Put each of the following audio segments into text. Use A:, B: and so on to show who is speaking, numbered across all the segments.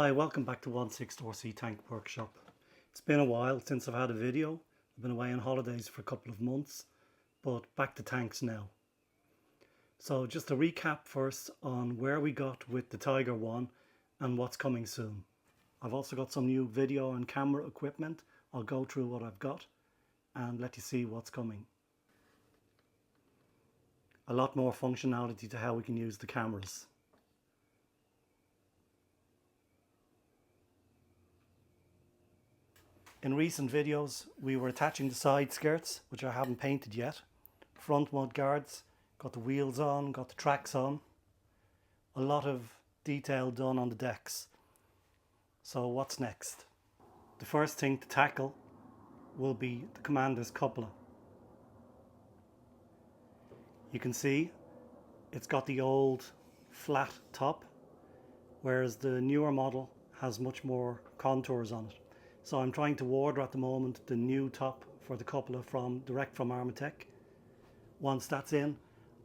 A: Hi, welcome back to 16RC Tank Workshop. It's been a while since I've had a video. I've been away on holidays for a couple of months, but back to tanks now. So just a recap first on where we got with the Tiger 1 and what's coming soon. I've also got some new video and camera equipment. I'll go through what I've got and let you see what's coming. A lot more functionality to how we can use the cameras. In recent videos we were attaching the side skirts, which I haven't painted yet. Front mud guards, got the wheels on, got the tracks on. A lot of detail done on the decks. So what's next? The first thing to tackle will be the commander's cupola. You can see it's got the old flat top, whereas the newer model has much more contours on it. So I'm trying to order at the moment the new top for the cupola direct from Armortek. Once that's in,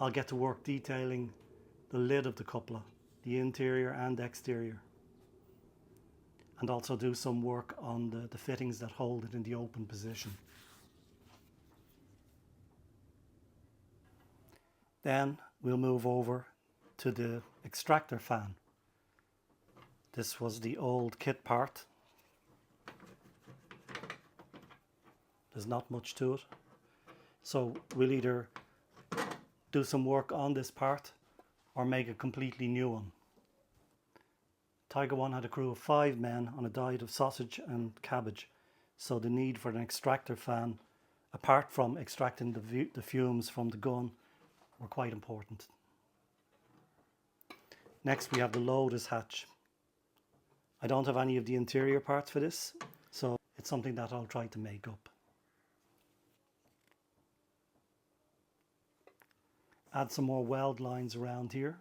A: I'll get to work detailing the lid of the cupola, the interior and exterior. And also do some work on the fittings that hold it in the open position. Then we'll move over to the extractor fan. This was the old kit part. There's not much to it. So we'll either do some work on this part or make a completely new one. Tiger 1 had a crew of 5 men on a diet of sausage and cabbage, so the need for an extractor fan, apart from extracting the fumes from the gun, were quite important. Next we have the loaders hatch. I don't have any of the interior parts for this, so it's something that I'll try to make up. Add some more weld lines around here.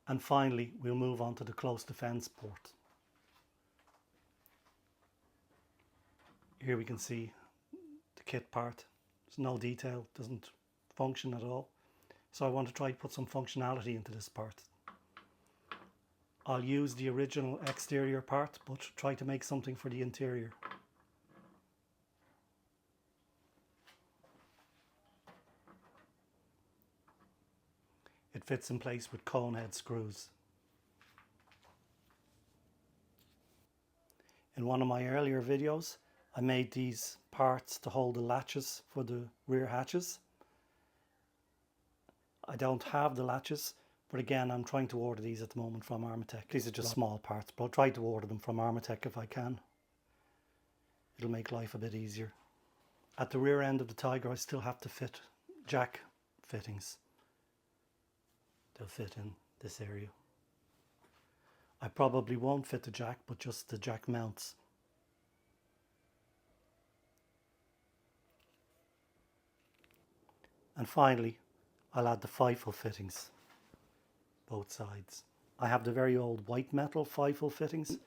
A: And finally, we'll move on to the close defense port. Here we can see the kit part. There's no detail, doesn't function at all. So I want to try to put some functionality into this part. I'll use the original exterior part, but try to make something for the interior. It fits in place with cone head screws. In one of my earlier videos, I made these parts to hold the latches for the rear hatches. I don't have the latches, but again, I'm trying to order these at the moment from Armortek. These are just small parts, but I'll try to order them from Armortek if I can. It'll make life a bit easier. At the rear end of the Tiger, I still have to fit jack fittings. They'll fit in this area. I probably won't fit the jack, but just the jack mounts. And finally, I'll add the FIFO fittings, both sides. I have the very old white metal FIFO fittings,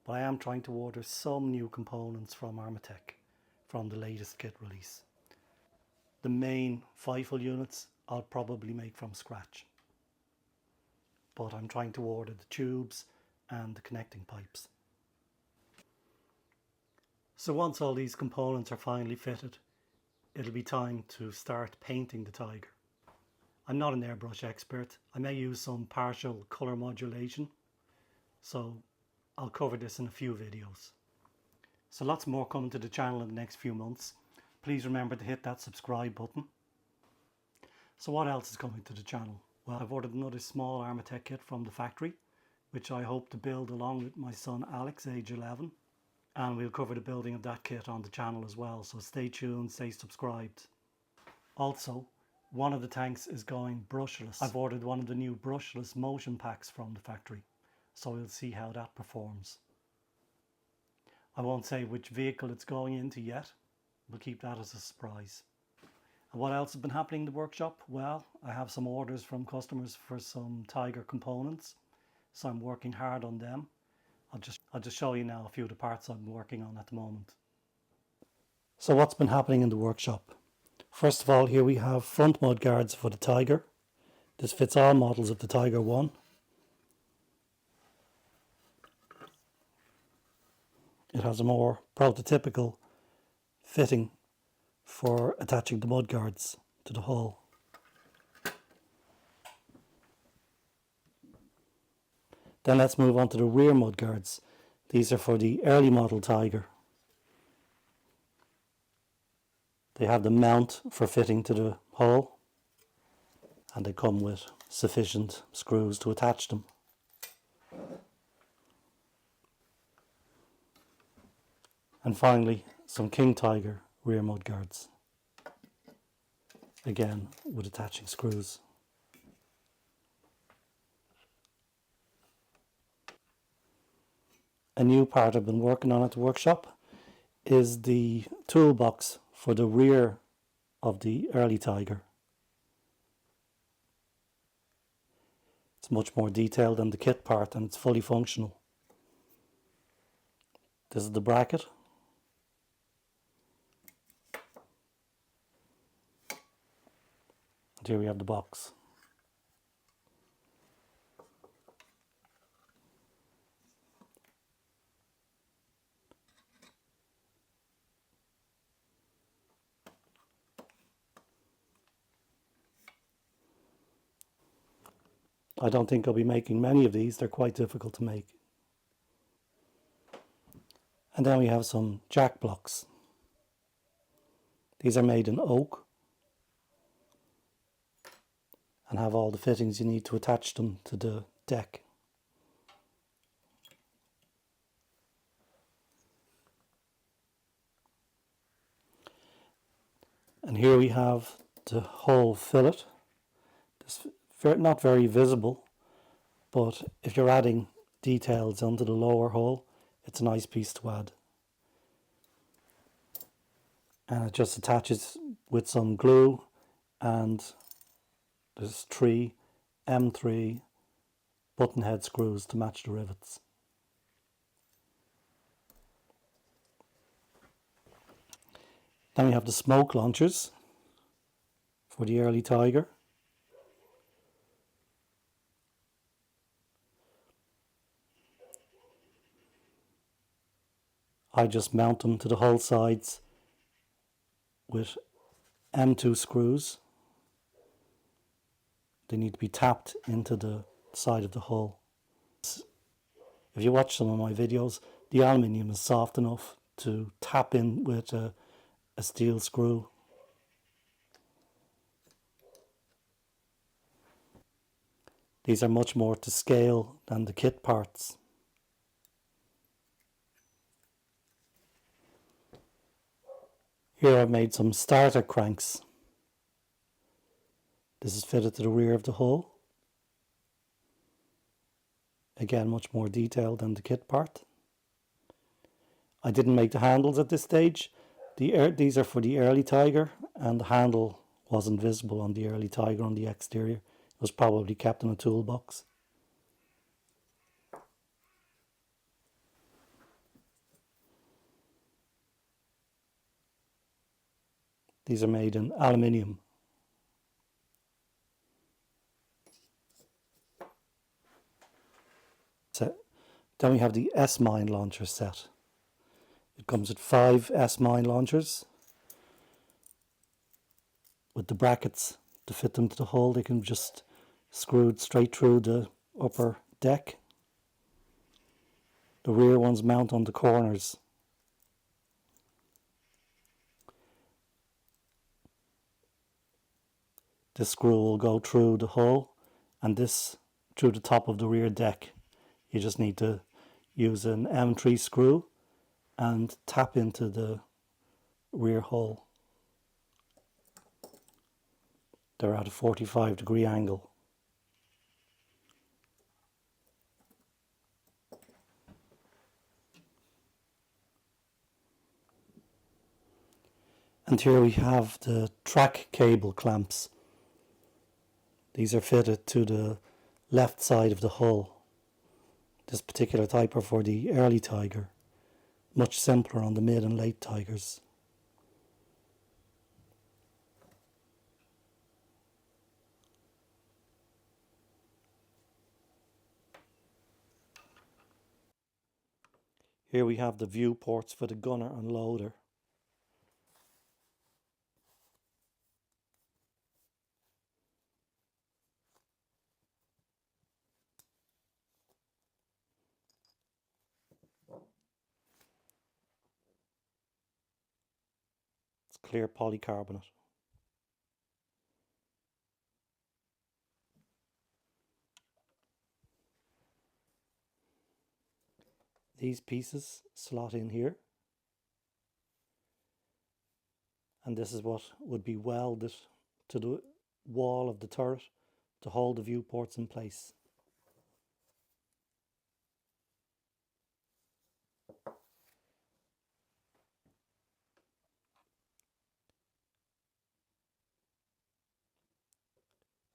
A: but I am trying to order some new components from Armortek from the latest kit release. The main FIFO units I'll probably make from scratch, but I'm trying to order the tubes and the connecting pipes. So once all these components are finally fitted, it'll be time to start painting the Tiger. I'm not an airbrush expert. I may use some partial colour modulation, so I'll cover this in a few videos. So lots more coming to the channel in the next few months. Please remember to hit that subscribe button. So what else is coming to the channel? Well, I've ordered another small Armortek kit from the factory, which I hope to build along with my son Alex, age 11. And we'll cover the building of that kit on the channel as well, so stay tuned, stay subscribed. Also, one of the tanks is going brushless. I've ordered one of the new brushless motion packs from the factory, so we'll see how that performs. I won't say which vehicle it's going into yet. We'll keep that as a surprise. And what else has been happening in the workshop? Well, I have some orders from customers for some Tiger components, so I'm working hard on them. I'll just show you now a few of the parts I'm working on at the moment. So what's been happening in the workshop? First of all, here we have front mud guards for the Tiger. This fits all models of the Tiger 1. It has a more prototypical fitting for attaching the mudguards to the hull. Then let's move on to the rear mudguards. These are for the early model Tiger. They have the mount for fitting to the hull, and they come with sufficient screws to attach them. And finally, some King Tiger rear mudguards, again with attaching screws. A new part I've been working on at the workshop is the toolbox for the rear of the early Tiger. It's much more detailed than the kit part and it's fully functional. This is the bracket. And here we have the box. I don't think I'll be making many of these, they're quite difficult to make. And then we have some jack blocks. These are made in oak and have all the fittings you need to attach them to the deck. And here we have the hull fillet. This not very visible, but if you're adding details onto the lower hull, it's a nice piece to add. And it just attaches with some glue, and there's 3 M3 button head screws to match the rivets. Then we have the smoke launchers for the early Tiger. I just mount them to the hull sides with M2 screws. They need to be tapped into the side of the hull. If you watch some of my videos, the aluminium is soft enough to tap in with a steel screw. These are much more to scale than the kit parts. Here I've made some starter cranks. This is fitted to the rear of the hull. Again, much more detailed than the kit part. I didn't make the handles at this stage. These are for the early Tiger, and the handle wasn't visible on the early Tiger on the exterior. It was probably kept in a toolbox. These are made in aluminium. So, then we have the S-mine launcher set. It comes with 5 S-mine launchers with the brackets to fit them to the hull. They can just screwed straight through the upper deck. The rear ones mount on the corners. This screw will go through the hull and this through the top of the rear deck. You just need to use an M3 screw and tap into the rear hull. They're at a 45-degree angle. And here we have the track cable clamps. These are fitted to the left side of the hull. This particular type are for the early Tiger, much simpler on the mid and late Tigers. Here we have the viewports for the gunner and loader. It's clear polycarbonate. These pieces slot in here, and this is what would be welded to the wall of the turret to hold the viewports in place.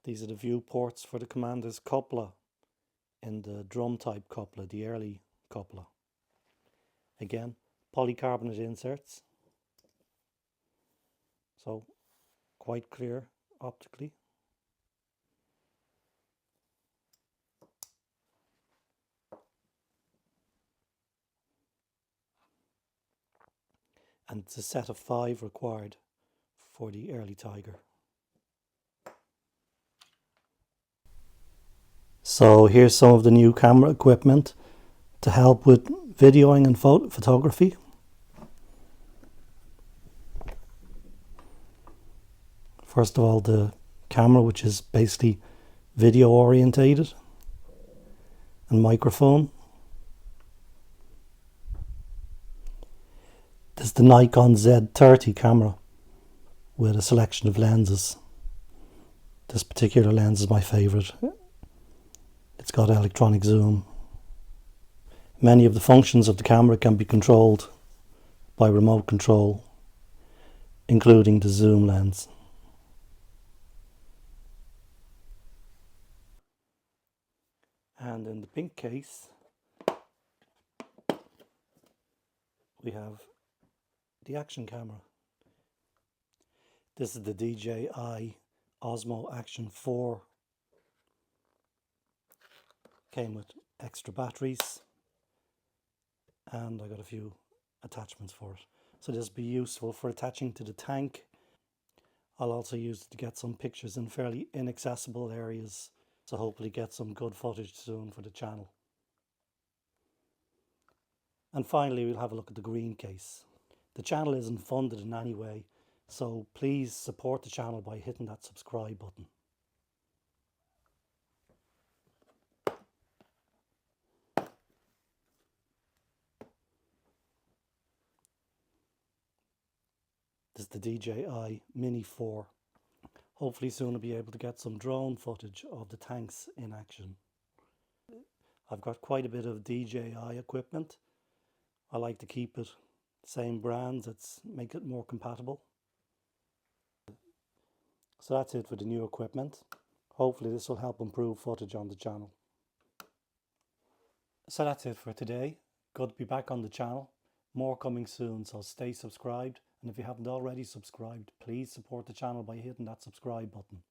A: These are the viewports for the commander's cupola in the drum type cupola, the early cupola. Again, polycarbonate inserts, so quite clear optically. And it's a set of 5 required for the early Tiger. So here's some of the new camera equipment to help with videoing and photography. First of all, the camera, which is basically video orientated, and microphone. This is the Nikon Z30 camera with a selection of lenses. This particular lens is my favourite. It's got electronic zoom. Many of the functions of the camera can be controlled by remote control, including the zoom lens. And in the pink case, we have the action camera. This is the DJI Osmo Action 4. Came with extra batteries, and I got a few attachments for it. So this will be useful for attaching to the tank. I'll also use it to get some pictures in fairly inaccessible areas, so hopefully get some good footage soon for the channel. And finally, we'll have a look at the green case. The channel isn't funded in any way, so please support the channel by hitting that subscribe button. This is the DJI Mini 4. Hopefully soon I'll be able to get some drone footage of the tanks in action. I've got quite a bit of DJI equipment. I like to keep it same brands, make it more compatible. So that's it for the new equipment. Hopefully this will help improve footage on the channel. So that's it for today. Good to be back on the channel. More coming soon, so stay subscribed. And if you haven't already subscribed, please support the channel by hitting that subscribe button.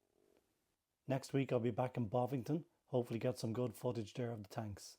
A: Next week I'll be back in Bovington. Hopefully get some good footage there of the tanks.